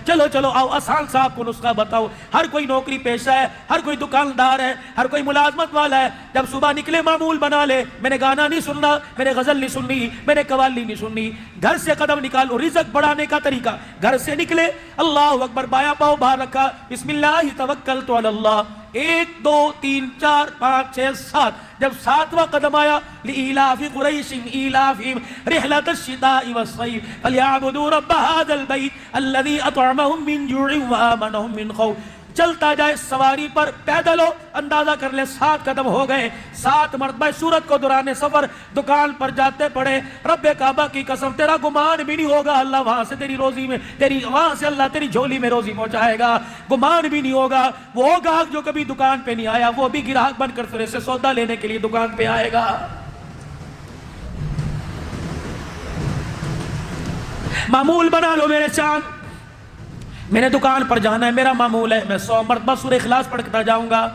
چلو چلو آؤ آسان سا آپ کو نسخہ بتاؤ. ہر کوئی نوکری پیشہ ہے, ہر کوئی دکاندار ہے, ہر کوئی ملازمت والا ہے. جب صبح نکلے معمول بنا لے, میں نے گانا نہیں سننا, میں نے غزل نہیں سننی, میں نے قوالی نہیں سننی. گھر سے قدم نکالو, رزق بڑھانے کا طریقہ, گھر سے نکلے اللہ اکبر, بایاں پاؤں باہر رکھا, بسم اللہ توکلت علی اللہ, 1 2 3 4 5 6 7. جب 7واں قدم آیا, لإیلاف قریش ایلافہم رحلۃ الشتاء والصیف فلیعبدوا رب ھذا البیت الذی اطعمہم من جوع وآمنہم من خوف. چلتا جائے سواری پر, پیدل ہو, اندازہ کر لے 7 قدم ہو گئے. 7 مرتبہ سورت کو دوران سفر دکان پر جاتے پڑے. رب کعبہ کی قسم تیرا گمان بھی نہیں ہوگا اللہ وہاں سے تیری روزی میں, وہاں سے اللہ تیری جھولی میں روزی پہنچائے گا. گمان بھی نہیں ہوگا. وہ گاہک جو کبھی دکان پہ نہیں آیا وہ بھی گراہک بن کر تیرے سے سودا لینے کے لیے دکان پہ آئے گا. معمول بنا لو میرے چاند, میں نے دکان پر جانا ہے, میرا معمول ہے میں 100 مرتبہ سورہ اخلاص پڑھتا جاؤں گا.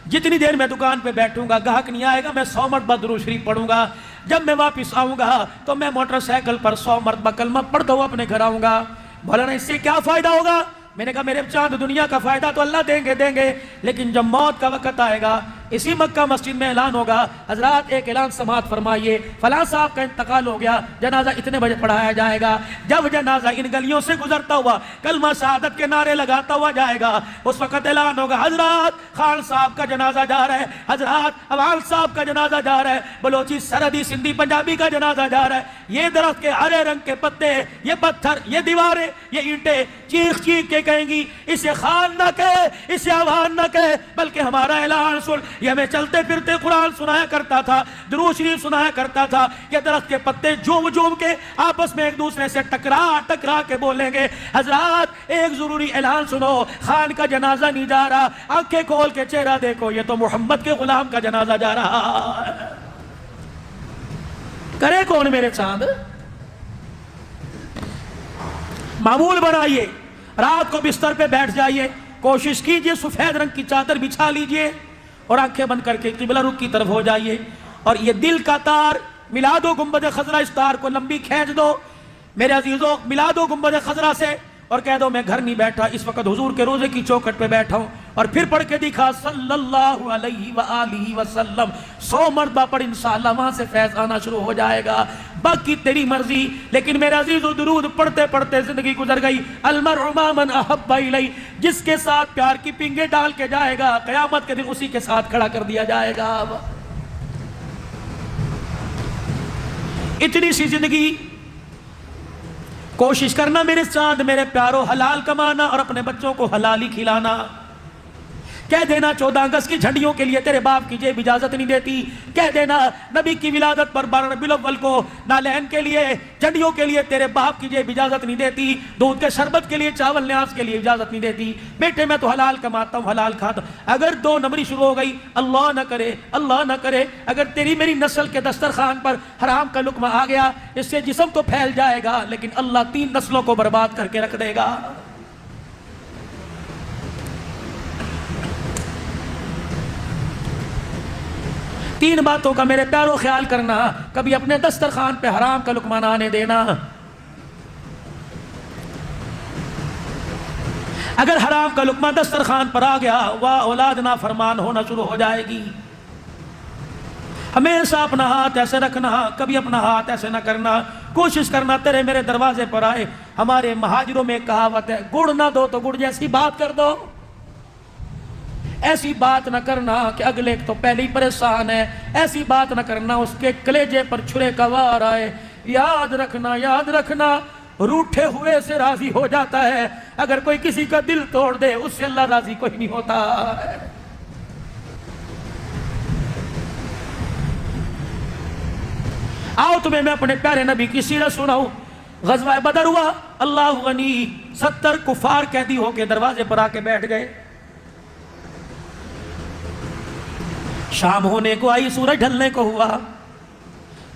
جتنی دیر میں دکان پہ بیٹھوں گا گاہک نہیں آئے گا, میں 100 مرتبہ درود شریف پڑھوں گا. جب میں واپس آؤں گا تو میں موٹر سائیکل پر 100 مرتبہ کلمہ پڑھتا ہوں اپنے گھر آؤں گا. مولانا اس سے کیا فائدہ ہوگا؟ میں نے کہا میرے چاند دنیا کا فائدہ تو اللہ دیں گے, لیکن جب موت کا وقت آئے گا اسی مکہ مسجد میں اعلان ہوگا, حضرات ایک اعلان سماعت فرمائیے, فلاں صاحب کا انتقال ہو گیا, جنازہ اتنے بجے پڑھایا جائے گا. جب جنازہ ان گلیوں سے گزرتا ہوا کلمہ شہادت کے نعرے لگاتا ہوا جائے گا, اس وقت اعلان ہوگا, حضرات خان صاحب کا جنازہ جا رہا ہے, حضرات عوال صاحب کا جنازہ جا رہا ہے, بلوچی سرحدی سندھی پنجابی کا جنازہ جا رہا ہے. یہ درخت کے ہرے رنگ کے پتے, یہ پتھر, یہ دیواریں, یہ اینٹیں چیخ چیخ کے کہیں گی اسے خان نہ کہے, اسے عوان نہ کہے, بلکہ ہمارا اعلان سن. یہ ہمیں چلتے پھرتے قرآن سنایا کرتا تھا, درود شریف سنایا کرتا تھا. یہ درخت کے پتے جھوم جھوم کے آپس میں ایک دوسرے سے ٹکرا کے بولیں گے, حضرات ایک ضروری اعلان سنو, خان کا جنازہ نہیں جا رہا, آنکھیں کھول کے چہرہ دیکھو, یہ تو محمد کے غلام کا جنازہ جا رہا ہے. کرے کون میرے چاند؟ معمول بنائیے, رات کو بستر پہ بیٹھ جائیے, کوشش کیجئے سفید رنگ کی چادر بچھا لیجئے اور آنکھیں بند کر کے قبلہ رخ کی طرف ہو جائیے, اور یہ دل کا تار ملا دو گنبد خضرا, اس تار کو لمبی کھینچ دو میرے عزیزوں, ملا دو گنبد خضرا سے اور کہہ دو میں گھر نہیں بیٹھا, اس وقت حضور کے روزے کی چوکھٹ پہ بیٹھا ہوں. اور پھر پڑھ کے دکھا صلی اللہ علیہ وآلہ وسلم, 100 مرتبہ پڑھ, انشاءاللہ وہاں سے فیض آنا شروع ہو جائے گا. باقی تیری مرضی, لیکن میرے عزیزو درود پڑھتے پڑھتے زندگی گزر گئی. المرء مع من احب الیہ, جس کے ساتھ پیار کی پنگے ڈال کے جائے گا قیامت کے دن اسی کے ساتھ کھڑا کر دیا جائے گا. اتنی سی زندگی, کوشش کرنا میرے چاند میرے پیارو, حلال کمانا اور اپنے بچوں کو حلال ہی کھلانا. کہہ دینا 14 اگست کی جھنڈیوں کے لیے تیرے باپ کی جیب اجازت نہیں دیتی, کہہ دینا نبی کی ولادت پر 12 ربیع الاول کو نالین کے لیے جھنڈیوں کے لیے تیرے باپ کی جیب اجازت نہیں دیتی, دودھ کے شربت کے لیے چاول نیاز کے لیے اجازت نہیں دیتی. بیٹے میں تو حلال کماتا ہوں حلال کھاتا ہوں. اگر 2 نمبری شروع ہو گئی, اللہ نہ کرے اگر تیری میری نسل کے دسترخوان پر حرام کا لقمہ آ گیا, اس سے جسم تو پھیل جائے گا لیکن اللہ 3 نسلوں کو برباد کر کے رکھ دے گا. تین باتوں کا میرے پیارو خیال کرنا, کبھی اپنے دسترخوان پہ حرام کا لقمہ نہ آنے دینا. اگر حرام کا لقمہ دسترخوان پر آ گیا, واہ اولاد نافرمان ہونا شروع ہو جائے گی. ہمیشہ اپنا ہاتھ ایسے رکھنا, کبھی اپنا ہاتھ ایسے نہ کرنا. کوشش کرنا تیرے میرے دروازے پر آئے. ہمارے مہاجروں میں کہاوت ہے, گڑ نہ دو تو گڑ جیسی بات کر دو. ایسی بات نہ کرنا کہ اگلے تو پہلے ہی پریشان ہے, ایسی بات نہ کرنا اس کے کلیجے پر چھرے کا وار آئے. یاد رکھنا روٹھے ہوئے سے راضی ہو جاتا ہے, اگر کوئی کسی کا دل توڑ دے اس سے اللہ راضی کوئی نہیں ہوتا. آؤ تمہیں میں اپنے پیارے نبی کی سیرت سناؤں. غزوہ بدر ہوا, اللہ غنی, 70 کفار قیدی ہو کے دروازے پر آ کے بیٹھ گئے. شام ہونے کو آئی, سورج ڈھلنے کو ہوا,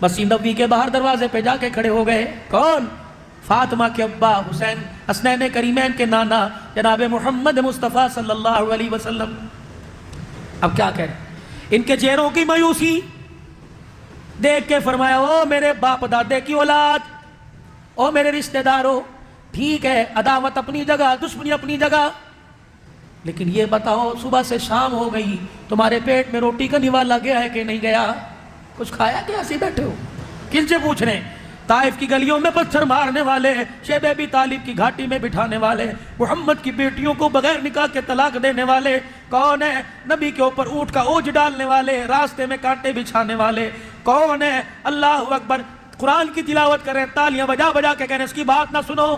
مسجد نبوی کے باہر دروازے پہ جا کے کھڑے ہو گئے. کون؟ فاطمہ کے ابا حسین, حسنین کریمین کے نانا جناب محمد مصطفیٰ صلی اللہ علیہ وسلم. اب کیا کہہ رہے, ان کے چہروں کی مایوسی دیکھ کے فرمایا, او میرے باپ دادے کی اولاد, او میرے رشتہ داروں, ٹھیک ہے عداوت اپنی جگہ, دشمنی اپنی جگہ, لیکن یہ بتاؤ صبح سے شام ہو گئی, تمہارے پیٹ میں روٹی کا نوالا گیا ہے کہ نہیں گیا؟ کچھ کھایا کہ ایسے بیٹھے ہو؟ کن سے پوچھ رہے ہیں؟ طائف کی گلیوں میں پتھر مارنے والے, شیب ابی طالب کی گھاٹی میں بٹھانے والے, محمد کی بیٹیوں کو بغیر نکاح کے طلاق دینے والے کون ہیں؟ نبی کے اوپر اونٹ کا اوج ڈالنے والے, راستے میں کانٹے بچھانے والے کون ہیں؟ اللہ اکبر, قرآن کی تلاوت کریں, تالیاں بجا بجا کے کہنے اس کی بات نہ سنو,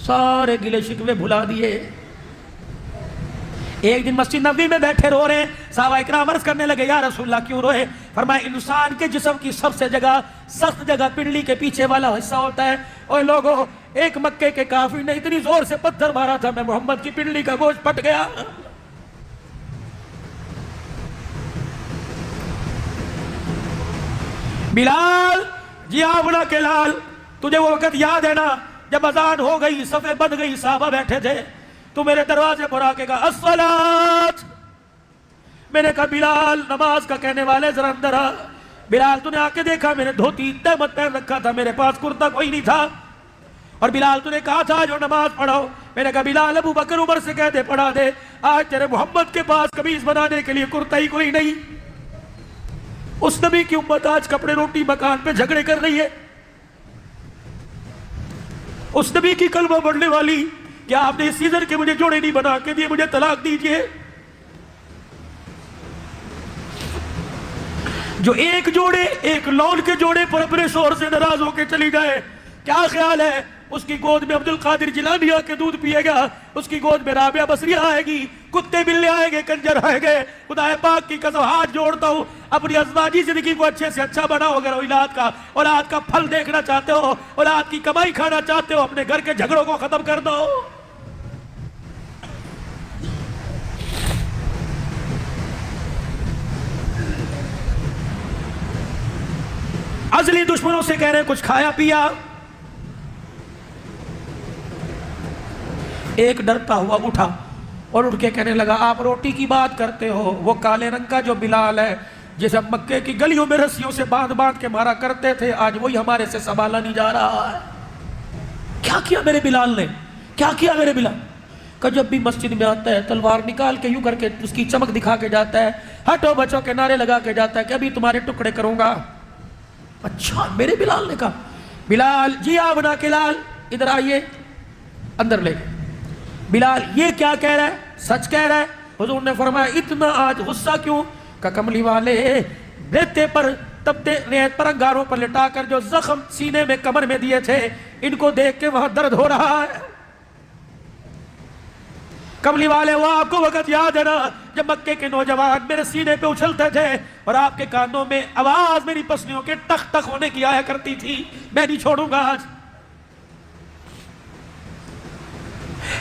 سارے گلے شکوے بھلا دیے. ایک دن مسجد نبوی میں بیٹھے رو رہے ہیں, صحابہ اکرام عرض کرنے لگے یا رسول اللہ کیوں روئے؟ فرمایا انسان کے جسم کی سب سے سخت جگہ پنڈلی کے پیچھے والا حصہ ہوتا ہے. اور لوگوں, ایک مکے کے کافر نے اتنی زور سے پتھر مارا تھا, میں محمد کی پنڈلی کا گوشت پھٹ گیا. بلال جی آونا کے لال, تجھے وہ وقت یاد ہے نا جب اذان ہو گئی, صفیں بند گئی, صحابہ بیٹھے تھے, تو میرے دروازے پر آ کے کہا الصلاۃ. میں نے کہا بلال نماز کا کہنے والے ذرا اندر آ. بلال تو نے آ کے دیکھا میں نے دھوتی تہمت پہن رکھا تھا, میرے پاس کرتا کوئی نہیں تھا. اور بلال تو نے کہا تھا جو نماز پڑھاؤ. میں نے کہا بلال ابو بکر عمر سے کہہ دے پڑھا دے, آج تیرے محمد کے پاس قمیص بنانے کے لیے کرتا ہی کوئی نہیں. اس نبی کی امت آج کپڑے روٹی مکان پہ جھگڑے کر رہی ہے. اس نبی کی کلمہ پڑھنے والی, کیا آپ نے اس سیزن کے مجھے جوڑے نہیں بنا کے دیے, مجھے طلاق دیجئے. جو ایک جوڑے, ایک لون کے جوڑے پر اپنے شوہر سے ناراض ہو کے چلی جائے, کیا خیال ہے اس کی گود میں عبد القادر جیلانی آ کے دودھ پیے گا, اس کی گود میں رابعہ بصریہ آئے گی, کتے بلے آئیں گے, کنجر آئیں گے. خدا پاک کی قسم ہاتھ جوڑتا ہوں, اپنی ازواجی زندگی کو اچھے سے اچھا بناؤ. اگر اولاد کا پھل دیکھنا چاہتے ہو, اولاد کی کمائی کھانا چاہتے ہو, اپنے گھر کے جھگڑوں کو ختم کر دو. ازلی دشمنوں سے کہہ رہے کچھ کھایا پیا؟ ایک ڈرتا ہوا اٹھا اور اٹھ کے کہنے لگا آپ روٹی کی بات کرتے ہو, وہ کالے رنگ کا جو بلال ہے جسے مکے کی گلیوں میں رسیوں سے باندھ باندھ کے مارا کرتے تھے, آج وہی ہمارے سے سنبھالا نہیں جا رہا ہے. کیا کیا میرے بلال نے, کیا کیا میرے بلال؟ کہ جب بھی مسجد میں آتا ہے تلوار نکال کے یوں کر کے اس کی چمک دکھا کے جاتا ہے, ہٹو بچوں کے نعرے لگا کے جاتا ہے کہ ابھی تمہارے ٹکڑے کروں گا. اچھا, میرے بلال نے کہا بلال جی آبنا کے لال ادھر آئیے, اندر لے. بلال یہ کیا کہہ رہا ہے؟ سچ کہہ رہا ہے؟ حضور نے فرمایا اتنا آج غصہ کیوں؟ کہ کملی والے ریتے پر تپتے ریت پر انگاروں پر لٹا کر جو زخم سینے میں کمر میں دیے تھے, ان کو دیکھ کے وہاں درد ہو رہا ہے. کملی والے وہ آپ کو وقت یاد ہے نا جب مکے کے نوجوان میرے سینے پہ اچھلتے تھے اور آپ کے کانوں میں آواز میری پسلیوں کے ٹک ٹک ہونے کی آیا کرتی تھی, میں نہیں چھوڑوں گا آج.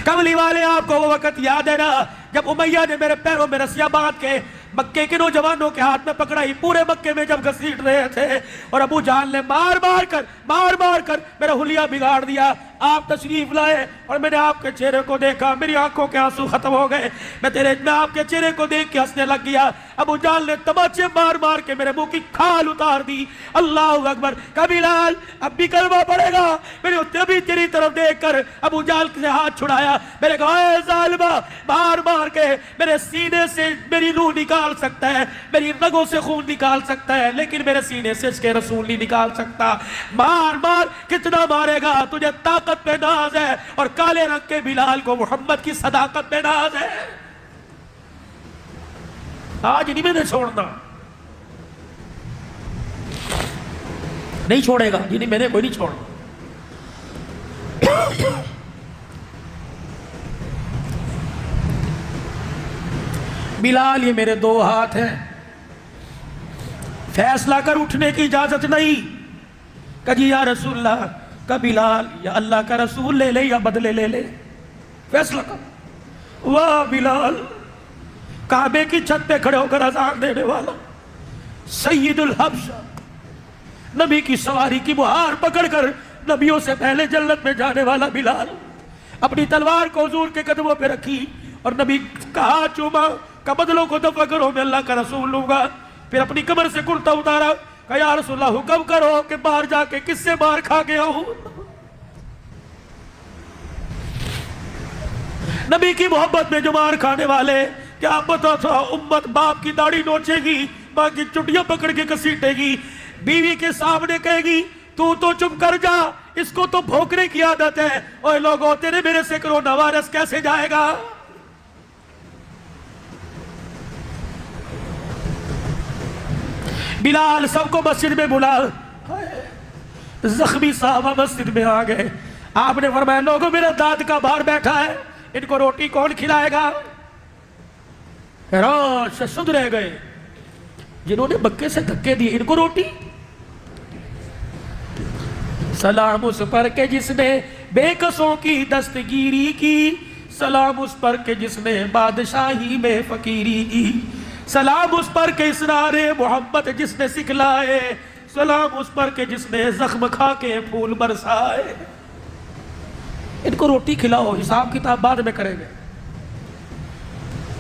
کملی والے آپ کو وہ وقت یاد ہے نا جب امیہ نے میرے پیروں میں رسیاں باندھ کے مکے کے نوجوانوں کے ہاتھ میں پکڑائی, پورے مکے میں جب گھسیٹ رہے تھے, اور ابو جہل نے مار مار کر میرا حلیہ بگاڑ دیا. آپ تشریف لائے اور میں نے آپ کے چہرے کو دیکھا, میری آنکھوں کے آنسو ختم ہو گئے, میں آپ کے چہرے کو دیکھ کے ہنسنے لگ گیا. ابو جہل نے تماچے مار مار کے میرے منہ کی کھال اتار دی. اللہ اکبر. کبھی لال اب بھی کلمہ پڑے گا؟ میرے ابھی تیری طرف دیکھ کر ابو جہل سے ہاتھ چھڑایا, میں نے کہا اے ظالمہ, مار مار کے میرے سینے سے میری روح نکال سکتا ہے, میری رگوں سے خون نکال سکتا ہے, لیکن میرے سینے سے اس کے رسول نہیں نکال سکتا. مار مار کتنا مارے گا؟ تجھے طاقت پہ ناز ہے, اور کالے رنگ کے بلال کو محمد کی صداقت پہ ناز ہے. آج نہیں میں نے چھوڑنا, نہیں چھوڑے گا جنہیں میں نے کوئی نہیں چھوڑنا. بلال یہ میرے دو ہاتھ ہیں, فیصلہ کر اٹھنے کی اجازت نہیں. کہ جی یا رسول اللہ, کہ بلال یا اللہ کا رسول لے لے یا بدلے لے لے, فیصلہ کر. واہ بلال, کعبے کی چھت پہ کھڑے ہو کر اذان دینے والا, سید الحبشہ, نبی کی سواری کی بہار پکڑ کر نبیوں سے پہلے جنت میں جانے والا بلال, اپنی تلوار کو حضور کے قدموں پہ رکھی اور نبی کا ہاتھ چوما, کہ بدلوں کو دفع کرو, میں اللہ کا رسول لوں گا. پھر اپنی کمر سے کرتا اتارا, کہ یا رسول اللہ حکم کرو کہ باہر جا کے کس سے مار کھا گیا ہوں. نبی کی محبت میں جو مار کھانے والے، کیا پتا تھا امت باپ کی داڑھی نوچے گی، ماں کی چٹیاں پکڑ کے گھسیٹے گی، بیوی کے سامنے کہے گی تو چپ کر جا، اس کو تو بھونکنے کی عادت ہے، اوے لوگوں تیرے میرے سے کرونا وائرس کیسے جائے گا؟ بلال سب کو مسجد میں بلا، زخمی صحابہ مسجد میں آ گئے، آپ نے فرمایا لوگوں میرا دانت کا باہر بیٹھا ہے، ان کو روٹی کون کھلائے گا؟ حیران سے سن رہ گئے، جنہوں نے مکے سے دھکے دیے ان کو روٹی؟ سلام اس پر کہ جس نے بے کسوں کی دستگیری کی، سلام اس پر کہ جس نے بادشاہی میں فقیری کی، سلام اس پر کہ اسرار محبت جس نے سکھلائے، سلام اس پر کہ جس نے زخم کھا کے پھول برسائے۔ ان کو روٹی کھلاؤ، حساب کتاب بعد میں کریں گے۔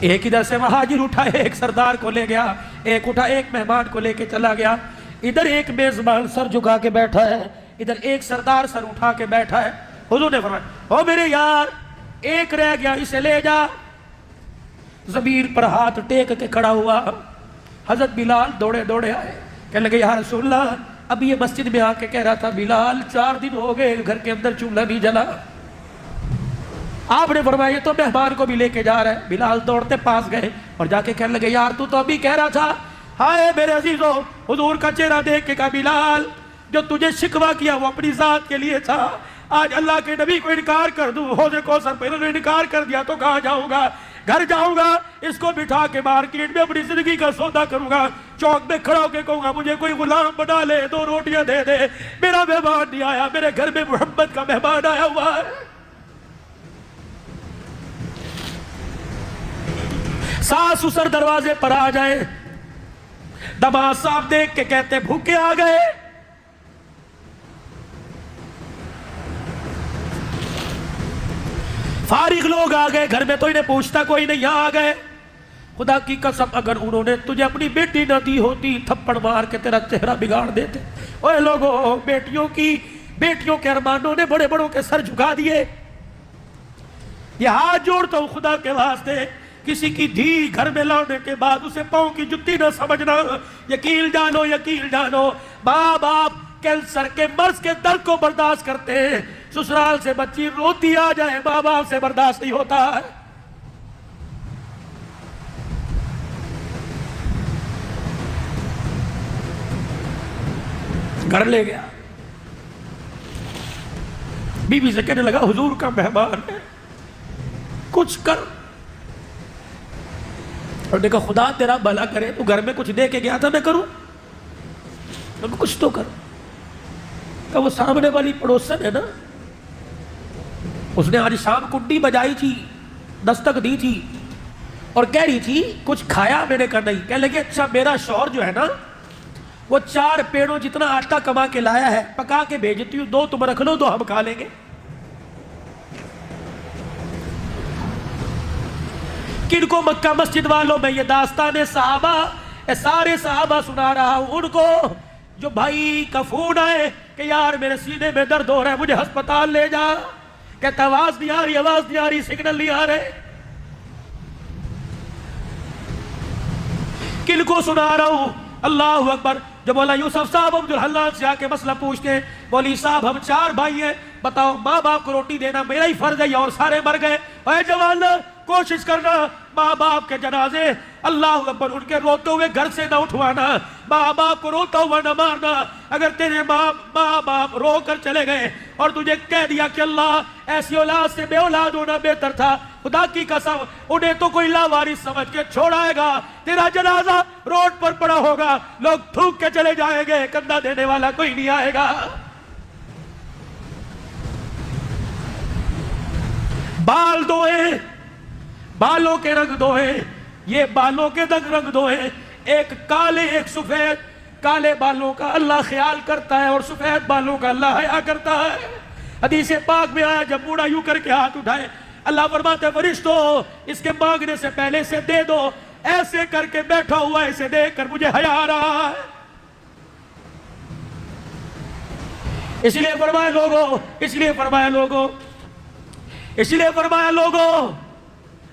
ایک ادھر سے مہاجر اٹھا، ایک سردار کو لے گیا، ایک اٹھا ایک مہمان کو لے کے چلا گیا، ادھر ایک میزبان سر جھکا کے بیٹھا ہے، ادھر ایک سردار سر اٹھا کے بیٹھا ہے۔ حضور نے فرمایا او میرے یار، ایک رہ گیا اسے لے جا۔ زمین پر ہاتھ ٹیک کے کھڑا ہوا، حضرت بلال دوڑے دوڑے آئے، کہنے لگے یا رسول اللہ، اب یہ مسجد میں آ کے کہہ رہا تھا بلال 4 دن ہو گئے گھر کے اندر چولہا نہیں جلا۔ آپ نے فرمایا یہ تو مہمان کو بھی لے کے جا رہا ہے۔ بلال دوڑتے پاس گئے اور جا کے کہنے لگے یار تو ابھی کہہ رہا تھا، ہائے میرے عزیزو، حضور کا چہرہ دیکھ کے کہا بلال جو تجھے شکوہ کیا وہ اپنی ذات کے لیے تھا، آج اللہ کے نبی کو انکار کر دوں، حوض کوثر پہ انہوں نے انکار کر دیا تو کہاں جاؤں گا؟ گھر جاؤں گا، اس کو بٹھا کے مارکیٹ میں اپنی زندگی کا سودا کروں گا، چوک میں کھڑا ہو کے کہوں گا مجھے کوئی غلام بنا لے، 2 روٹیاں دے دے، میرا مہمان نہیں آیا، میرے گھر میں محبت کا مہمان آیا ہوا ہے۔ ساس سسر دروازے پر آ جائے، دماد صاحب دیکھ کے کہتے بھوکے آ گئے، فارغ لوگ آ گئے، گھر میں تو انہیں پوچھتا کوئی نہیں، یہاں آ گئے۔ خدا کی قسم اگر انہوں نے تجھے اپنی بیٹی نہ دی ہوتی تھپڑ مار کے تیرا چہرہ بگاڑ دیتے۔ اوے لوگوں، بیٹیوں کے ارمانوں نے بڑے بڑوں کے سر جھکا دیے۔ یہ ہاتھ جوڑتا ہوں خدا کے واسطے، کسی کی دھی گھر میں لانے کے بعد اسے پاؤں کی جتی نہ سمجھنا، یقین جانو، ماں باپ کینسر کے مرض کے درد کو برداشت کرتے ہیں، سسرال سے بچی روتی آ جائے ماں باپ سے برداشت نہیں ہوتا ہے۔ گھر لے گیا، بیوی سے کہنے لگا حضور کا مہمان ہے، کچھ کر۔ اور نے کہا خدا تیرا بھلا کرے، تو گھر میں کچھ دے کے گیا تھا میں کروں؟ کچھ تو کر۔ کہ وہ سامنے والی پڑوسن ہے نا، اس نے آج شام کنڈی بجائی تھی، دستک دی تھی اور کہہ رہی تھی کچھ کھایا؟ میں نے کہا نہیں۔ کہنے لگے اچھا میرا شوہر جو ہے نا وہ 4 پیڑوں جتنا آٹا کما کے لایا ہے، پکا کے بھیجتی ہوں، 2 تم رکھ لو، 2 ہم کھا لیں گے۔ کن کو مکہ مسجد والوں میں یہ داستان صحابہ، سارے صحابہ سنا رہا ہوں ان کو، جو بھائی کا فون آئے کہ یار میرے سینے میں درد ہو رہا ہے، مجھے ہسپتال لے جا، کہتا آواز نہیں آ رہی، سگنل نہیں آ رہے۔ کن کو سنا رہا ہوں؟ اللہ اکبر۔ جو مولا یوسف صاحب عبدالحلال سے آ کے مسئلہ پوچھتے ہیں، مولوی صاحب ہم 4 بھائی ہیں، بتاؤ ماں باپ کو روٹی دینا میرا ہی فرض ہے اور سارے مر گئے؟ اے جوان کوشش کرنا ماں باپ کے جنازے اللہ اکبر ان کے روتے ہوئے گھر سے نہ اٹھوانا، ماں باپ کو روتا ہوا نہ مارنا۔ اگر تیرے ماں باپ رو کر چلے گئے اور تجھے کہہ دیا کہ اللہ ایسی اولاد سے بے اولاد ہونا بہتر تھا، خدا کی قسم انہیں تو کوئی لاوارث سمجھ کے چھوڑائے گا، تیرا جنازہ روڈ پر پڑا ہوگا، لوگ تھوک کے چلے جائیں گے، کندھا دینے والا کوئی نہیں آئے گا۔ بال دوئے، بالوں کے رنگ دوئے، یہ بالوں کے رنگ دوئے، ایک کالے ایک سفید، کالے بالوں کا اللہ خیال کرتا ہے اور سفید بالوں کا اللہ حیا کرتا ہے۔ حدیث پاک میں آیا جب بوڑھا یوں کر کے ہاتھ اٹھائے، اللہ فرماتا ہے فرشتوں اس کے مانگنے سے پہلے سے دے دو، ایسے کر کے بیٹھا ہوا ہے، اسے دیکھ کر مجھے حیا آ رہا ہے۔ اس لیے فرمایا لوگوں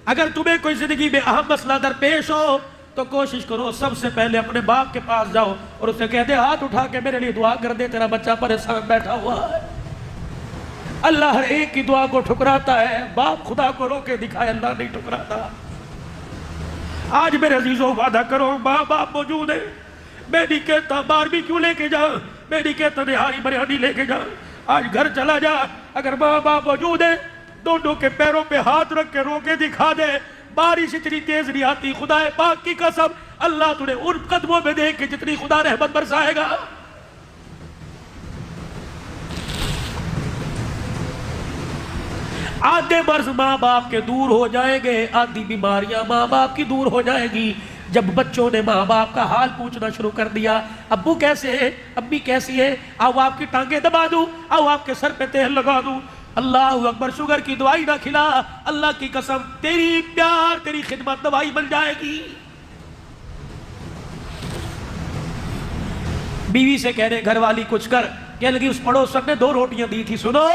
اگر تمہیں کوئی زندگی میں اہم مسئلہ درپیش ہو تو کوشش کرو سب سے پہلے اپنے باپ کے پاس جاؤ اور اسے کہہ دے ہاتھ اٹھا کے میرے لیے دعا کر دے، تیرا بچہ پریشان بیٹھا ہوا ہے۔ اللہ ہر ایک کی دعا کو ٹھکراتا ہے، باپ خدا کو رو کے دکھائے، اللہ نہیں ٹھکراتا۔ آج میرے عزیزوں وعدہ کرو، ماں باپ موجود ہے، میں نہیں کہتا باربی کیوں لے کے جا، میں نہیں کہتا نہاری بریانی لے کے جا، آج گھر چلا جا، اگر ماں باپ موجود ہے دونوں کے پیروں پہ ہاتھ رکھ کے رو کے دکھا دے، بارش اتنی تیز نہیں آتی، خدا پاک کی قسم اللہ تجھے ان قدموں میں دیکھ کے جتنی خدا رحمت برسائے گا۔ آدھے مرض ماں باپ کے دور ہو جائیں گے، آدھی بیماریاں ماں باپ کی دور ہو جائیں گی جب بچوں نے ماں باپ کا حال پوچھنا شروع کر دیا، ابو کیسے ہے، امی کیسی ہے، آؤ آپ کی ٹانگیں دبا دوں، آؤ آپ کے سر پہ تیل لگا دوں۔ اللہ اکبر، شوگر کی دوائی نہ کھلا، اللہ کی قسم تیری پیار تیری خدمت دوائی بن جائے گی۔ بیوی سے کہہ رہے گھر والی کچھ کر، کہنے لگی اس پڑوسن نے 2 روٹیاں دی تھی، سنو،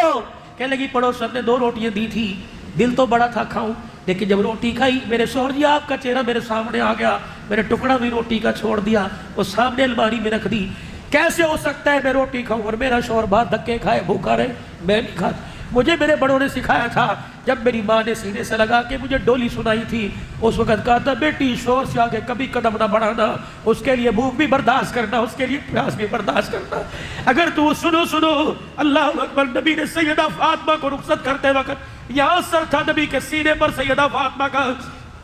کہنے لگی پڑوسن نے 2 روٹیاں دی تھی، دل تو بڑا تھا کھاؤں، لیکن جب روٹی کھائی میرے شوہر جی آپ کا چہرہ میرے سامنے آ گیا، میں نے ٹکڑا بھی روٹی کا چھوڑ دیا، وہ سامنے الماری میں رکھ دی۔ کیسے ہو سکتا ہے میں روٹی کھاؤں اور میرا شوہر بات دھکے کھائے بھوکا رہے؟ میں نہیں کھاتا۔ مجھے میرے بڑوں نے سکھایا تھا، جب میری ماں نے سینے سے لگا کے مجھے ڈولی سنائی تھی، اس وقت کہا تھا بیٹی شوہر سے آگے کبھی قدم نہ بڑھانا، اس کے لیے بھوک بھی برداشت کرنا، اس کے لیے پیاس بھی برداشت کرنا۔ اگر تو سنو اللہ اکبر، نبی نے سیدہ فاطمہ کو رخصت کرتے وقت یہاں سر تھا نبی کے سینے پر سیدہ فاطمہ کا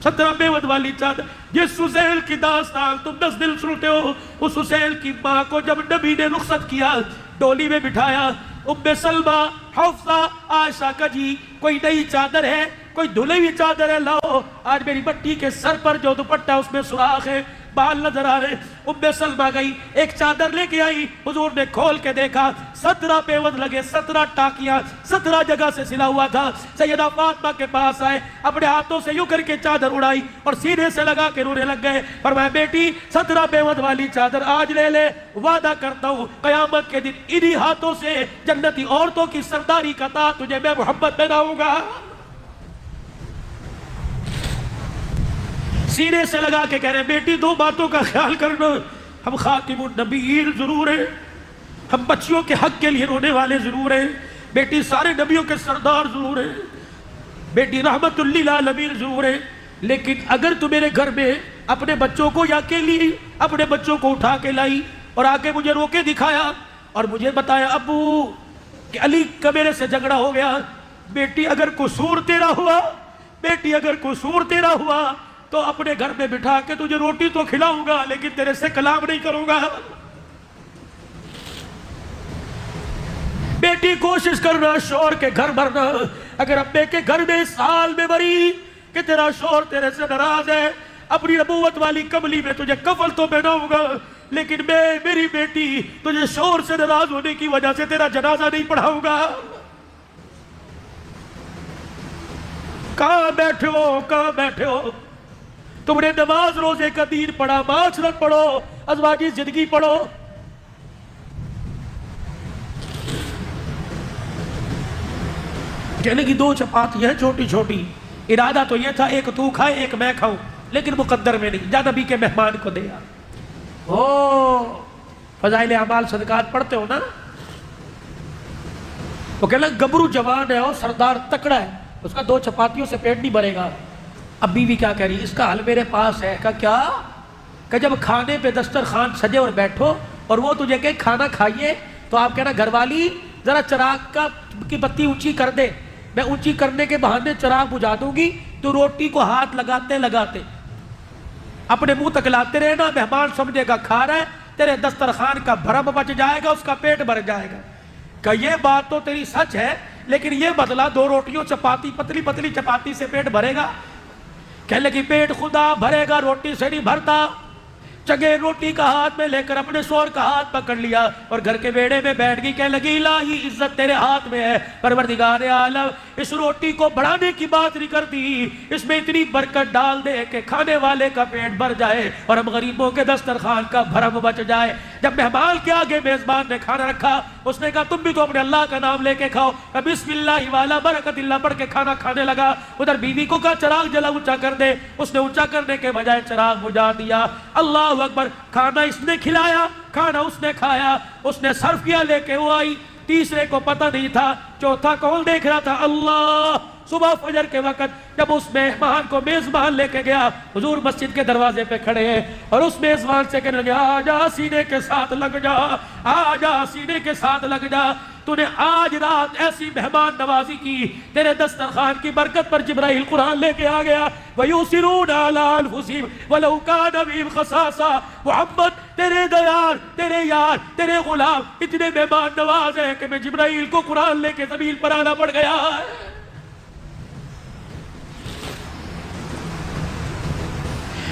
17 بیوت والی چادر، جس حسین کی داستان تم 10 دن سنتے ہو، اس حسین کی ماں کو جب نبی نے رخصت کیا ڈولی میں بٹھایا، ام سلمہ، حفصہ، عائشہ کا جی کوئی نئی چادر ہے، کوئی دھلی ہوئی چادر ہے، لاؤ۔ آج میری بٹی کے سر پر جو دوپٹہ اس میں سوراخ ہے، بال نظر آ رہے، ام سلمہ گئی ایک چادر لے کے آئی، حضور نے کھول کے دیکھا 17 پیوند لگے، 17 ٹاکیاں 17 جگہ سے سلا ہوا تھا۔ سیدہ فاطمہ کے پاس آئے، اپنے ہاتھوں سے یوں کر کے چادر اڑائی اور سینے سے لگا کے رونے لگ گئے، فرمایا بیٹی 17 پیوند والی چادر آج لے لے، وعدہ کرتا ہوں قیامت کے دن انہی ہاتھوں سے جنتی عورتوں کی سرداری کا تاج تجھے میں محبت پہناؤں گا۔ سینے سے لگا کے کہہ رہے ہیں بیٹی 2 باتوں کا خیال کرنا، ہم خاتم النبیین ضرور ہیں، ہم بچیوں کے حق کے لیے رونے والے ضرور ہیں، بیٹی سارے نبیوں کے سردار ضرور ہیں، بیٹی رحمت للعالمین ضرور ہیں، لیکن اگر تو میرے گھر میں اپنے بچوں کو یا اکیلی اپنے بچوں کو اٹھا کے لائی اور آگے مجھے رو کے دکھایا اور مجھے بتایا ابو کہ علی کا میرے سے جھگڑا ہو گیا، بیٹی اگر قصور تیرا ہوا، بیٹی اگر قصور تیرا ہوا تو اپنے گھر میں بٹھا کے تجھے روٹی تو کھلاؤں گا لیکن تیرے سے کلام نہیں کروں گا۔ بیٹی کوشش کرنا شوہر کے گھر بھرنا، اگر ابے کے گھر میں سال میں بری کہ تیرا شوہر تیرے سے ناراض ہے، اپنی نبوت والی کملی میں تجھے کفل تو پہناؤں گا، لیکن میں میری بیٹی تجھے شوہر سے ناراض ہونے کی وجہ سے تیرا جنازہ نہیں پڑھاؤں گا۔ کہاں بیٹھے ہو تم نے نماز روزے کا دین پڑھا، معاشرت پڑھو، ازواجی زندگی پڑھو۔ کہنے کی 2 چپاتی ہیں چھوٹی چھوٹی، ارادہ تو یہ تھا ایک تو کھائے ایک میں کھاؤں، لیکن مقدر میں نہیں، جا نبی کے مہمان کو دے آ۔ فضائل اعمال صدقات پڑھتے ہو نا، وہ کہنے لگا گبرو جوان ہے اور سردار تکڑا ہے، اس کا 2 چپاتیوں سے پیٹ نہیں بھرے گا۔ اب بیوی کیا کہہ رہی ہے، اس کا حل میرے پاس ہے۔ کہا کیا؟ کہ جب کھانے پہ دسترخوان سجے اور بیٹھو اور وہ تجھے کہ کھانا کھائیے تو آپ کہنا گھر والی ذرا چراغ کی بتی اونچی کر دے، میں اونچی کرنے کے بہانے چراغ بجھا دوں گی، تو روٹی کو ہاتھ لگاتے لگاتے اپنے منہ تک لاتے رہنا، مہمان سمجھے گا کھا رہا ہے، تیرے دسترخوان کا بھرم بچ جائے گا، اس کا پیٹ بھر جائے گا۔ کہ یہ بات تو تیری سچ ہے، لیکن یہ بدلا 2 روٹیوں چپاتی، پتلی پتلی چپاتی سے پیٹ بھرے گا؟ کہنے لگی پیٹ خدا بھرے گا، روٹی سے نہیں بھرتا۔ چگے روٹی کا ہاتھ میں لے کر اپنے شوہر کا ہاتھ پکڑ لیا اور گھر کے بیڑے میں بیٹھ گئی، کہنے لگی الہی عزت تیرے ہاتھ میں ہے، پروردگار عالم اس روٹی کو بڑھانے کی بات نہیں کرتی، اس میں اتنی برکت ڈال دے کہ کھانے والے کا پیٹ بھر جائے اور ہم غریبوں کے دسترخوان کا بھرم بچ جائے۔ جب مہمان کے آگے میزبان نے کھانا رکھا، اس نے کہا تم بھی تو اپنے اللہ کا نام لے کے کھاؤ، بسم اللہ والا برکت اللہ پڑھ کے کھانا کھانے لگا۔ ادھر بیوی کو کہا چراغ جلا اونچا کر دے، اس نے اونچا کرنے کے بجائے چراغ بجھا دیا۔ اللہ اکبر، کھانا اس نے کھلایا، کھانا اس نے کھایا، اس نے سرو کیا، لے کے وہ آئی۔ تیسرے کو پتہ نہیں تھا، چوتھا کون دیکھ رہا تھا؟ اللہ۔ صبح فجر کے وقت جب اس مہمان کو میزبان لے کے گیا، حضور مسجد کے دروازے پہ کھڑے ہیں اور اس میزبان سے کہنے لگے آجا سینے کے ساتھ لگ جا، آجا سینے کے ساتھ لگ جا، تو نے آج رات ایسی مہمان نوازی کی، تیرے دسترخوان کی برکت پر جبرائیل قرآن لے کے آ گیا۔ وَيُؤْثِرُونَ عَلَىٰ أَنفُسِهِمْ وَلَوْ كَانَ بِهِمْ خَصَاصَةٌ۔ محمد تیرے دیار، تیرے یار، تیرے غلام اتنے مہمان نواز ہیں کہ میں جبرائیل کو قرآن لے کے زمین پر آنا پڑ گیا۔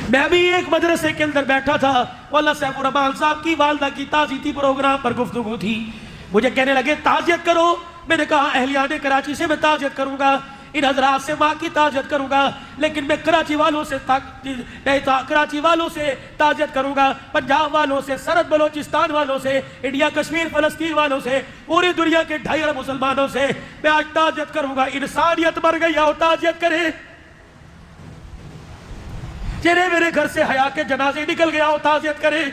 میں ابھی ایک مدرسے کے اندر بیٹھا تھا، مولانا سیف الرحمان صاحب کی والدہ کی تعزیتی پروگرام پر گفتگو تھی، مجھے کہنے لگے تعزیت کرو، میں نے کہا اہلیان کراچی سے میں تعزیت کروں گا، ان حضرات سے ماں کی تعزیت کروں گا، لیکن میں کراچی والوں سے تعزیت کروں گا، پنجاب والوں سے، سرحد بلوچستان والوں سے، انڈیا کشمیر فلسطین والوں سے، پوری دنیا کے 2.5 ارب مسلمانوں سے میں آج تعزیت کروں گا۔ انسانیت مر گئی، آؤ تعزیت کرے۔ چلے میرے گھر سے حیا کے جنازے نکل گیا ہو، تعزیت کرے۔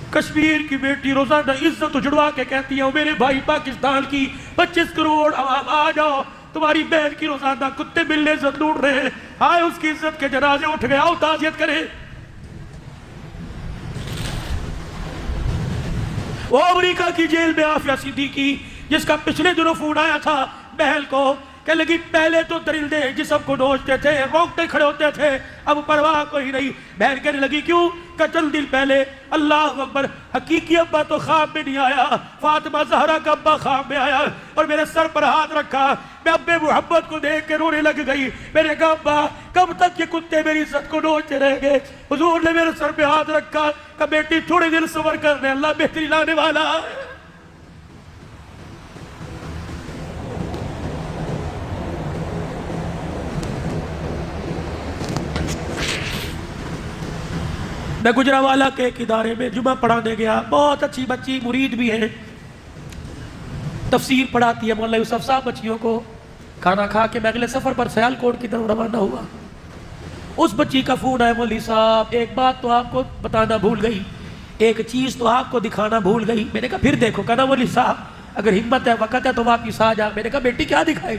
کشمیر کی بیٹی روزانہ عزت اجڑوا کے کہتی ہے میرے بھائی پاکستان کی 25 کروڑ عوام آ جاؤ، تمہاری بہن کی روزانہ کتے بلے عزت لوٹ رہے ہیں، ہائے اس کی عزت کے جنازے اٹھ گیا ہو، تعزیت کرے۔ وہ امریکہ کی جیل میں عافیہ صدیقی، جس کا پچھلے دنوں فون آیا تھا بہل کو، کہ لگی پہلے تو درندے جسم کو نوچتے تھے، رونگٹے کھڑے ہوتے تھے، اب پرواہ کوئی نہیں۔ بہن کہنے لگی کیوں؟ کہ چند دن پہلے اللہ اکبر حقیقی ابا تو خواب میں نہیں آیا، فاطمہ زہرا کا ابا خواب میں آیا اور میرے سر پر ہاتھ رکھا، میں ابے محمد کو دیکھ کے رونے لگ گئی۔ میں نے کہا ابا کب تک یہ کتے میری عزت کو نوچتے رہیں گے؟ حضور نے میرے سر پہ ہاتھ رکھا کہ بیٹی تھوڑے دن صبر کر لے، اللہ بہتری لانے والا ہے۔ میں گجرانوالہ کے ایک ادارے میں جمعہ پڑھانے گیا، بہت اچھی بچی مرید بھی ہے، تفسیر پڑھاتی ہے مولانا یوسف صاحب بچیوں کو۔ کھانا کھا کے میں اگلے سفر پر سیالکوٹ کی طرف روانہ ہوا، اس بچی کا فون آیا، مولوی صاحب ایک بات تو آپ کو بتانا بھول گئی، ایک چیز تو آپ کو دکھانا بھول گئی۔ میں نے کہا پھر دیکھو، کہنا مولوی صاحب اگر ہمت ہے وقت ہے تو واپس آ جا۔ میں نے کہا بیٹی کیا دکھائے؟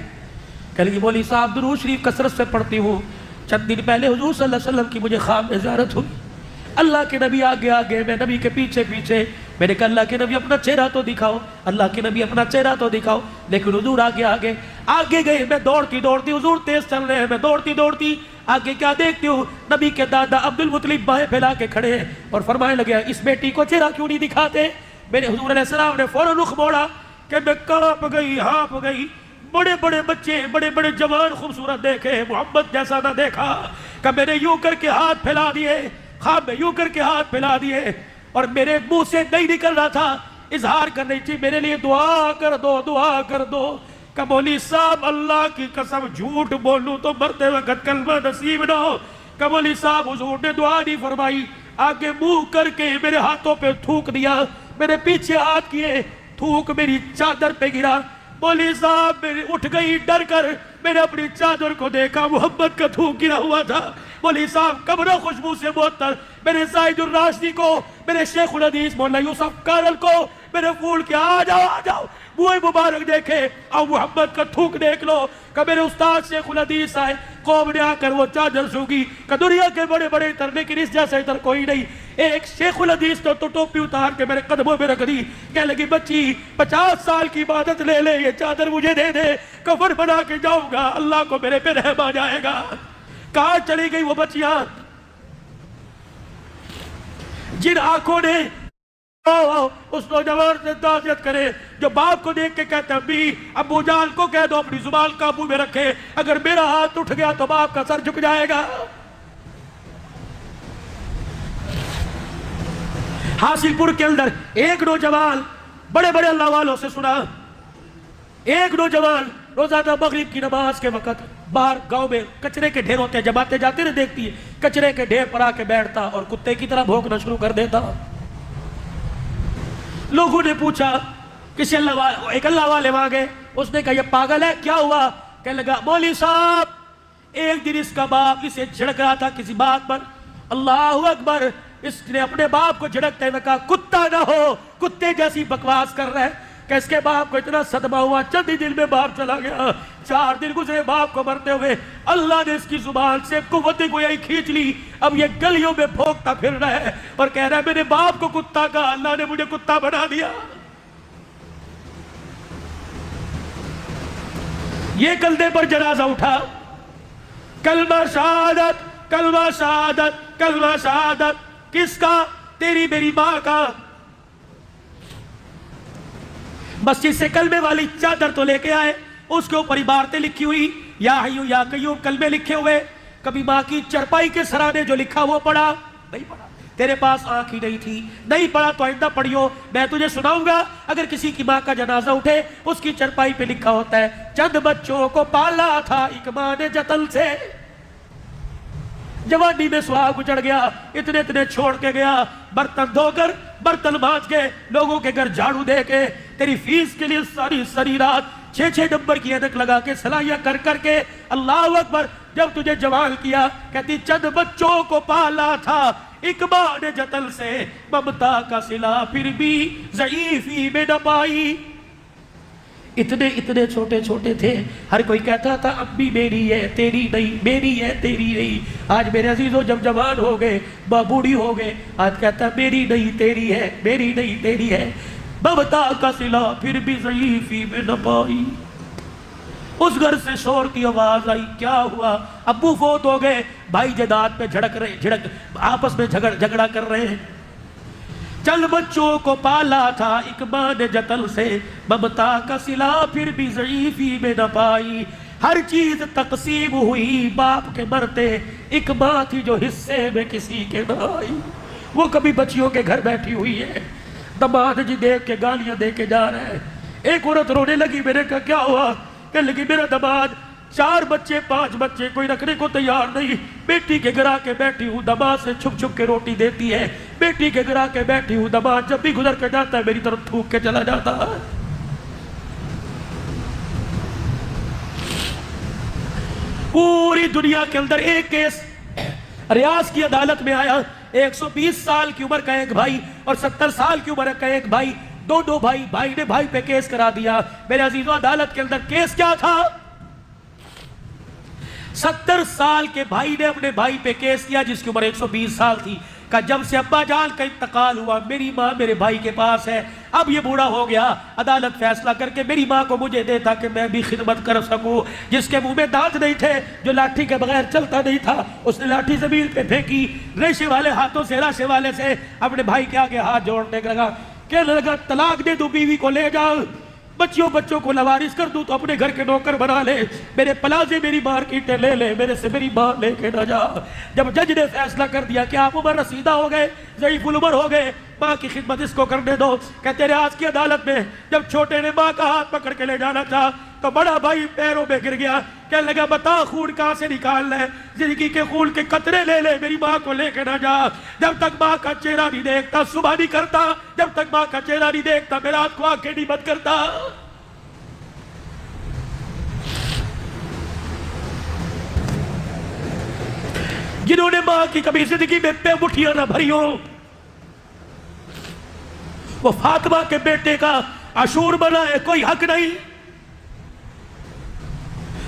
کہہ لگی مولوی صاحب درود شریف کثرت سے پڑھتی ہوں، چند دن پہلے حضور صلی اللہ علیہ وسلم کی مجھے خواب میں زیارت ہوئی، اللہ کے نبی آگے آگے، میں نبی کے پیچھے پیچھے۔ میں نے کہا اللہ کے نبی اپنا چہرہ تو دکھاؤ، اللہ کے نبی اپنا چہرہ تو دکھاؤ، لیکن حضور آگے آگے آگے گئے۔ میں دوڑتی دوڑتی، حضور تیز چل رہے ہیں، میں دوڑتی دوڑتی آگے کیا دیکھتی ہوں؟ نبی کے دادا عبد المطلب بائیں پھیلا کے کھڑے ہیں اور فرمانے لگے اس بیٹی کو چہرہ کیوں نہیں دکھاتے؟ میرے حضور علیہ السلام نے فوراً رخ موڑا کہ میں کانپ گئی، ہانپ گئی، بڑے بڑے بچے، بڑے بڑے جوان خوبصورت دیکھے، محمد جیسا نہ دیکھا، کہ میں نے یوں کر کے ہاتھ پھیلا دیے، خواب میں یوں کر کے ہاتھ پھیلا دیے اور میرے منہ سے نہیں نکل رہا تھا، اظہار کر رہی تھی میرے لیے دعا کر دو، دعا کر دو۔ کہ مولوی صاحب اللہ کی قسم جھوٹ بولوں تو مرتے وقت کلمہ نصیب نہ ہو۔ کہ مولوی صاحب حضور نے دعا نہیں فرمائی، آگے منہ کر کے میرے ہاتھوں پہ تھوک دیا، میرے پیچھے ہاتھ کیے، تھوک میری چادر پہ گرا۔ مولوی صاحب میں اٹھ گئی ڈر کر، میں نے اپنی چادر کو دیکھا، محمد کا تھوک گرا ہوا تھا۔ مولوی صاحب قبر و خوشبو سے معطر، میرے زاہد الراشدی کو، میرے شیخ الحدیث مولانا یوسف کارل کو میرے پھول کے آ جاؤ آ جاؤ، بوئے مبارک دیکھے اور محمد کا تھوک دیکھ لو۔ کہ میرے استاد شیخ الحدیث آئے، قوم نے آ کر وہ چادر سونگی کہ دنیا کے بڑے بڑے اتر، لیکن اس جیسا اتر کوئی نہیں۔ ایک شیخ الحدیث تو ٹوپی اتار کے میرے قدموں میں رکھ دی، کہنے لگی بچی 50 سال کی عبادت لے لے، یہ چادر مجھے دے دے، کفن بنا کے جاؤں گا، اللہ کو میرے پہ رحم آ جائے گا۔ کہاں چلی گئی وہ بچیاں جن آنکھوں نے اس نوجوان سے تعزیت کرے جو باپ کو دیکھ کے کہتے ہیں بھی ابو جان کو کہہ دو اپنی زبان قابو میں رکھے، اگر میرا ہاتھ اٹھ گیا تو باپ کا سر جھک جائے گا۔ حاصل پور کے اندر ایک نوجوان، بڑے بڑے اللہ والوں سے سنا، ایک نوجوان روزانہ مغرب کی نماز کے وقت باہر گاؤں میں کچرے کے ڈھیر ہوتے ہیں، جب آتے جاتے نہ دیکھتی ہے، کچرے کے ڈھیر پر آ کے بیٹھتا اور کتے کی طرح بھونکنا شروع کر دیتا۔ لوگوں نے پوچھا، ایک اللہ والے وہاں گئے، اس نے کہا یہ پاگل ہے، کیا ہوا؟ کہنے لگا مولوی صاحب ایک دن اس کا باپ اسے جھڑک رہا تھا کسی بات پر، اللہ اکبر، اس نے اپنے باپ کو جھڑکتے ہوئے کہا کتا نہ ہو، کتے جیسی بکواس کر رہے ہیں، کہ اس کے باپ کو اتنا صدمہ ہوا، چند ہی دن میں باپ چلا گیا، 4 دن گزرے باپ کو مرتے ہوئے، اللہ نے اس کی زبان سے قوت گویائی کھینچ لی، اب یہ گلیوں میں بھونکتا پھر رہا ہے اور کہہ رہا ہے میرے باپ کو کتا کہا، اللہ نے مجھے کتا بنا دیا۔ یہ کندھے پر جنازہ اٹھا، کلمہ شہادت، کلمہ شہادت، کلمہ شہادت، کس کا؟ تیری میری ماں کا۔ مسجد سے کلمے والی چادر تو لے کے آئے، اس کے اوپر عبارتیں لکھی ہوئی، یا حیو یا قیوم، کلمے لکھے ہوئے، کبھی ماں کی چرپائی کے سرانے جو لکھا وہ پڑھا؟ نہیں پڑھا۔ تیرے پاس آنکھ ہی نہیں تھی، نہیں پڑھا تو آئندہ پڑھیو، میں تجھے سناؤں گا۔ اگر کسی کی ماں کا جنازہ اٹھے، اس کی چرپائی پہ لکھا ہوتا ہے چند بچوں کو پالا تھا ایک ماں نے جتن سے، جوانی میں سہاگ اجڑ گیا، اتنے اتنے چھوڑ کے گیا، برتن دھو کر برتن مانج کے، لوگوں کے گھر جھاڑو دے کے، تیری فیس کے لیے ساری رات 6 نمبر کی اینک لگا کے سلائیاں کر کر کے، اللہ اکبر، جب تجھے جوان کیا کہتی چند بچوں کو پالا تھا ایک ماں نے جتن سے، ممتا کا صلہ پھر بھی ضعیفی میں نہ پائی۔ اتنے اتنے چھوٹے چھوٹے تھے، ہر کوئی کہتا تھا امی میری ہے تیری نہیں، میری ہے تیری نہیں۔ آج میرے عزیزوں جب جوان ہو گئے، بوڑھی ہو گئے، آج کہتا میری نہیں تیری ہے، میری نہیں تیری ہے، ممتا کا صلہ پھر بھی ضعیفی میں نہ پائی۔ اس گھر سے شور کی آواز آئی، کیا ہوا؟ ابو فوت ہو گئے، بھائی جداد پہ آپس میں جھگڑا کر رہے ہیں۔ چل بچوں کو پالا تھا ایک ماں نے جتن سے، ممتا کا صلہ پھر بھی ضعیفی میں نہ پائی۔ ہر چیز تقسیم ہوئی باپ کے مرتے، ایک ماں تھی جو حصے میں کسی کے نہ آئی۔ وہ کبھی بچیوں کے گھر بیٹھی ہوئی ہے، دماد جی دیکھ کے گالیاں دے کے جا رہے ہیں۔ ایک عورت رونے لگی، میں نے کہا کیا ہوا؟ کہنے لگی میرا دماد 4 بچے 5 بچے کوئی رکھنے کو تیار نہیں، بیٹی کے گھر آ کے بیٹھی ہوں، دماد سے چھپ چھپ کے روٹی دیتی ہے، بیٹی کے گھر آ کے بیٹھی ہوں، دماد جب بھی گزر کے جاتا ہے میری طرف تھوک کے چلا جاتا ہے۔ پوری دنیا کے اندر ایک کیس ریاض کی عدالت میں آیا، 120 سال کی عمر کا ایک بھائی اور 70 سال کی عمر کا ایک بھائی، دونوں بھائی نے بھائی پہ کیس کرا دیا۔ میرے عزیزوں عدالت کے اندر کیس کیا تھا؟ 70 سال کے بھائی نے اپنے بھائی پہ کیس کیا جس کی عمر 120 سال تھی، کہ جب سے ابا جان کا انتقال ہوا میری ماں میرے بھائی کے پاس ہے، اب یہ بوڑھا ہو گیا، عدالت فیصلہ کر کے میری ماں کو مجھے دے تاکہ میں بھی خدمت کر سکوں۔ جس کے منہ میں دانت نہیں تھے، جو لاٹھی کے بغیر چلتا نہیں تھا، اس نے لاٹھی زمین پہ پھینکی، ریشے والے ہاتھوں سے ریشے والے سے اپنے بھائی کے آگے ہاتھ جوڑنے لگا، کہنے لگا طلاق دے دوں، بیوی کو لے جاؤ، بچوں کو لوارث کر دوں تو اپنے گھر کے نوکر بنا لے، میرے پلازے میری مارکیٹیں لے لے، میرے سے میری ماں لے کے نہ جا۔ جب جج نے فیصلہ کر دیا کہ آپ عمر رسیدہ ہو گئے، ضعیف العمر ہو گئے، ماں کی خدمت اس کو کرنے دو، کہتے رہے آج کی عدالت میں جب چھوٹے نے ماں کا ہاتھ پکڑ کے لے جانا چاہا تو بڑا بھائی پیروں میں گر گیا، کہنے لگا بتا خون کہاں سے نکالنا ہے، زندگی کے خون کے قطرے لے لے، میری ماں کو لے کے نہ جا۔ جب تک ماں کا چہرہ نہیں دیکھتا صبح نہیں کرتا، جب تک ماں کا چہرہ نہیں دیکھتا میں رات کو آنکھیں نہیں بند کرتا۔ جنہوں نے ماں کی کبھی زندگی میں پہ مٹھیاں نہ بھری ہوں، وہ فاطمہ کے بیٹے کا عاشور بنائے، کوئی حق نہیں۔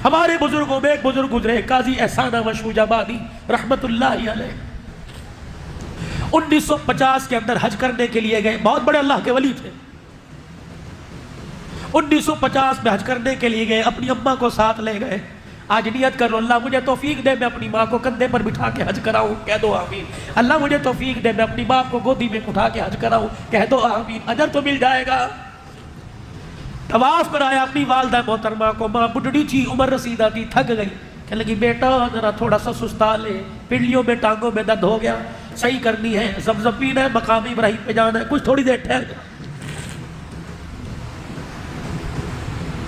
ہمارے بزرگوں میں ایک بزرگ گزرے، قاضی احسان مشوج آبادی رحمت اللہ علیہ، 1950 کے اندر حج کرنے کے لیے گئے، بہت بڑے اللہ کے ولی تھے۔ 1950 میں حج کرنے کے لیے گئے، اپنی اماں کو ساتھ لے گئے۔ آج نیت کر لو اللہ مجھے توفیق دے میں اپنی ماں کو کندھے پر بٹھا کے حج کراؤں، کہہ دو آمین۔ اللہ مجھے توفیق دے میں اپنی ماں کو گودی میں اٹھا کے حج کراؤں، کہہ دو آمین، اجر تو مل جائے گا۔ طواف کرایا اپنی والدہ محترمہ کو، ماں بڈڑی تھی، عمر رسیدہ تھی، تھک گئی، کہنے لگی بیٹا ذرا تھوڑا سا سستا لے، پنڈلیوں میں ٹانگوں میں درد ہو گیا، صحیح کرنی ہے، زمزم پینا ہے، مقام ابراہیم پہ جانا ہے، کچھ تھوڑی دیر ٹھہر۔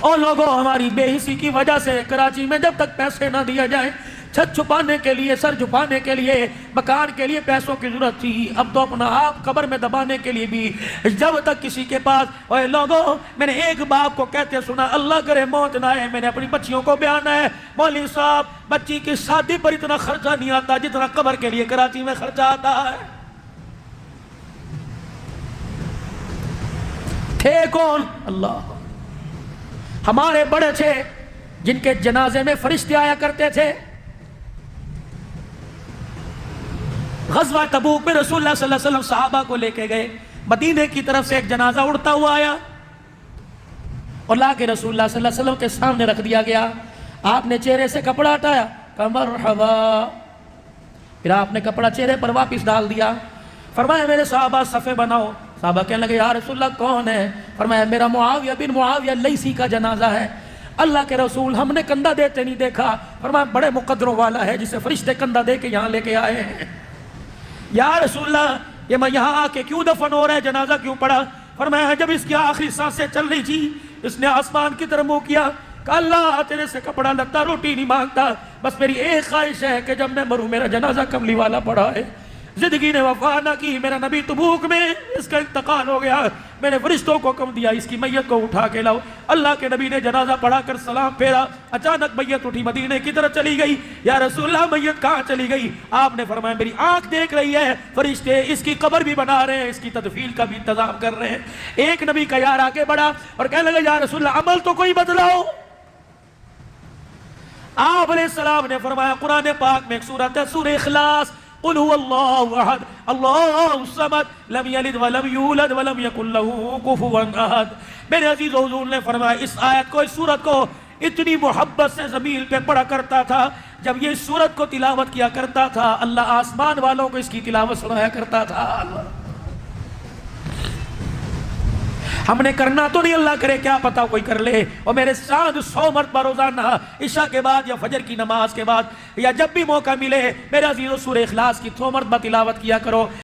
اور لوگوں ہماری بے حسی کی وجہ سے کراچی میں جب تک پیسے نہ دیے جائیں، چھت چھپانے کے لیے، سر چھپانے کے لیے، مکان کے لیے پیسوں کی ضرورت تھی، اب تو اپنا آپ قبر میں دبانے کے لیے بھی جب تک کسی کے پاس۔ اے لوگوں، میں نے ایک باپ کو کہتے سنا، اللہ کرے موت نہ آئے، میں نے اپنی بچیوں کو بیان ہے، مولوی صاحب بچی کی شادی پر اتنا خرچہ نہیں آتا جتنا قبر کے لیے کراچی میں خرچہ آتا ہے۔ تھے کون؟ اللہ۔ ہمارے بڑے تھے جن کے جنازے میں فرشتے آیا کرتے تھے۔ غزوہ تبوک میں رسول اللہ صلی اللہ علیہ وسلم صحابہ کو لے کے گئے، مدینے کی طرف سے ایک جنازہ اڑتا ہوا آیا اور لا کے رسول اللہ صلی اللہ علیہ وسلم کے سامنے رکھ دیا گیا۔ آپ نے چہرے سے کپڑا ہٹایا، کہا مرحبا، پھر آپ نے کپڑا چہرے پر واپس ڈال دیا، فرمایا میرے صحابہ صفے بناؤ۔ صحابہ کہنے لگے یا رسول اللہ کون ہے؟ فرمایا میرا معاویہ بن معاویہ لیثی کا جنازہ ہے۔ اللہ کے رسول ہم نے کندھا دیتے نہیں دیکھا۔ فرمایا بڑے مقدروں والا ہے جسے فرشتے کندھا دے کے یہاں لے کے آئے ہیں۔ یا رسول اللہ یہ میں یہاں آ کے کیوں دفن ہو رہا ہے، جنازہ کیوں پڑا؟ فرمایا جب اس کی آخری سانسیں چل رہی تھی اس نے آسمان کی طرف منہ کیا، کہ اللہ تیرے سے کپڑا لتا روٹی نہیں مانگتا، بس میری ایک خواہش ہے کہ جب میں مروں میرا جنازہ کملی والا پڑا ہے۔ زندگی نے وفا نہ کی، میرا نبی تبوک میں اس کا انتقال ہو گیا، میں نے فرشتوں کو حکم دیا اس کی میت کو اٹھا کے لاؤ۔ اللہ کے نبی نے جنازہ پڑھا کر سلام پھیرا، اچانک میت اٹھی مدینے کی طرف چلی گئی۔ یا رسول اللہ میت کہاں چلی گئی؟ آپ نے فرمایا میری آنکھ دیکھ رہی ہے، فرشتے اس کی قبر بھی بنا رہے ہیں، اس کی تدفین کا بھی انتظام کر رہے ہیں۔ ایک نبی کا یار آگے بڑھا اور کہنے لگا یا رسول اللہ عمل تو کوئی بدلاؤ۔ آپ علیہ السلام نے فرمایا قرآن پاک میں ایک سورت ہے سورہ اخلاص، قل هو الله احد الله الصمد لم يلد ولم يولد ولم يكن له كفوا احد۔ میرے عزیز حضور نے فرمایا اس آیت کو، اس سورت کو اتنی محبت سے زمین پہ پڑھا کرتا تھا، جب یہ سورت کو تلاوت کیا کرتا تھا اللہ آسمان والوں کو اس کی تلاوت سنایا کرتا تھا۔ ہم نے کرنا تو نہیں، اللہ کرے کیا پتا کوئی کر لے۔ اور میرے ساتھ 100 مرتبہ روزانہ عشاء کے بعد یا فجر کی نماز کے بعد یا جب بھی موقع ملے میرے عزیزو سورہ اخلاص کی 100 مرتبہ تلاوت کیا کرو۔